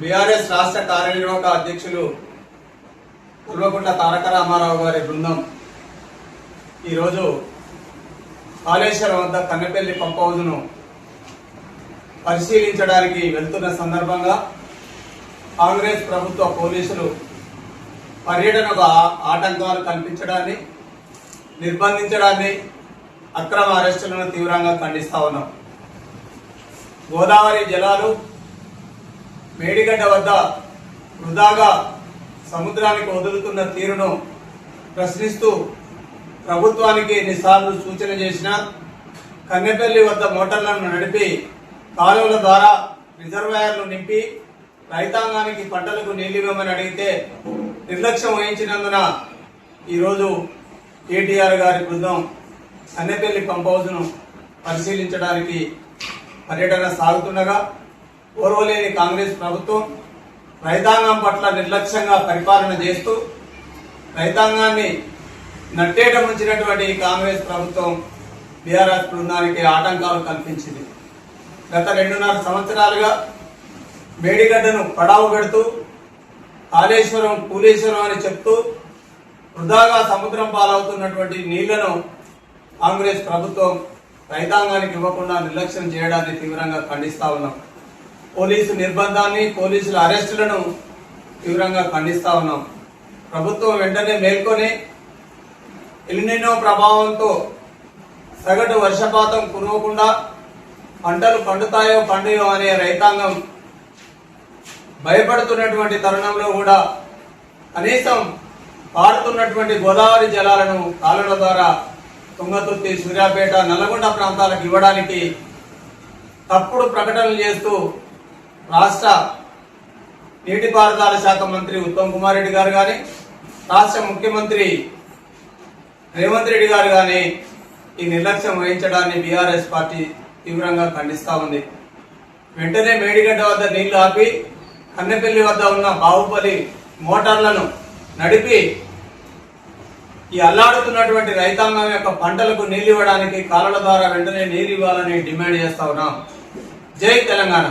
BRS రాష్ట్ర కార్యనిర్వాహక అధ్యక్షులు కల్వకుంట్ల తారక రామారావు గారి బృందం ఈరోజు కాళేశ్వరం వద్ద కన్నెపల్లి పంప్ హౌజ్ను పరిశీలించడానికి వెళ్తున్న సందర్భంగా కాంగ్రెస్ ప్రభుత్వ పోలీసులు పర్యటనకు ఆటంకాలు కల్పించడాన్ని, నిర్బంధించడాన్ని, అక్రమ అరెస్టులను తీవ్రంగా ఖండిస్తా ఉన్నాం. గోదావరి జలాలు మేడిగడ్డ వద్ద వృధాగా సముద్రానికి వదులుతున్న తీరును ప్రశ్నిస్తూ ప్రభుత్వానికి ఎన్నిసార్లు సూచన చేసినా కన్నెపల్లి వద్ద మోటార్లను నడిపి కాలువల ద్వారా రిజర్వాయర్లు నింపి రైతాంగానికి పంటలకు నీళ్లు ఇవ్వమని అడిగితే నిర్లక్ష్యం వహించినందున ఈరోజు కేటీఆర్ గారి బృందం కన్నెపల్లి పంప్ హౌజ్ను పరిశీలించడానికి పర్యటన సాగుతుండగా ఓర్వలేని కాంగ్రెస్ ప్రభుత్వం రైతాంగం పట్ల నిర్లక్ష్యంగా పరిపాలన చేస్తూ రైతాంగాన్ని నట్టేట ముంచినటువంటి కాంగ్రెస్ ప్రభుత్వం బీఆర్ఎస్ బృందానికి ఆటంకాలు కల్పించింది. గత 2.5 సంవత్సరాలుగా మేడిగడ్డను పడావు పెడుతూ కాళేశ్వరం పూలేశ్వరం అని చెప్తూ వృధాగా సముద్రం పాలవుతున్నటువంటి నీళ్లను కాంగ్రెస్ ప్రభుత్వం రైతాంగానికి ఇవ్వకుండా నిర్లక్ష్యం చేయడాన్ని తీవ్రంగా ఖండిస్తా ఉన్నాం. పోలీసు నిర్బంధాన్ని, పోలీసుల అరెస్టులను తీవ్రంగా ఖండిస్తా ఉన్నాం. ప్రభుత్వం వెంటనే మేల్కొని ఎల్నినో ప్రభావంతో సగటు వర్షపాతం కురవకుండా పంటలు పండుతాయో పండుయో అనే రైతాంగం భయపడుతున్నటువంటి తరుణంలో కూడా కనీసం పారుతున్నటువంటి గోదావరి జలాలను కాలువల ద్వారా తుంగతుర్తి, సూర్యాపేట, నల్లగొండ ప్రాంతాలకు ఇవ్వడానికి తప్పుడు ప్రకటనలు చేస్తూ రాష్ట్ర నీటిపారుదల శాఖ మంత్రి ఉత్తమ్ కుమార్ రెడ్డి గారు కానీ, రాష్ట్ర ముఖ్యమంత్రి రేవంత్ రెడ్డి గారు కానీ ఈ నిర్లక్ష్యం వహించడాన్ని బీఆర్ఎస్ పార్టీ తీవ్రంగా ఖండిస్తా ఉంది. వెంటనే మేడిగడ్డ వద్ద నీళ్లు ఆపి కన్నెపల్లి వద్ద ఉన్న బాహుబలి మోటార్లను నడిపి ఈ అల్లాడుతున్నటువంటి రైతాంగం యొక్క పంటలకు నీళ్లు ఇవ్వడానికి కాలువల ద్వారా వెంటనే నీరు ఇవ్వాలని డిమాండ్ చేస్తా ఉన్నాం. జై తెలంగాణ.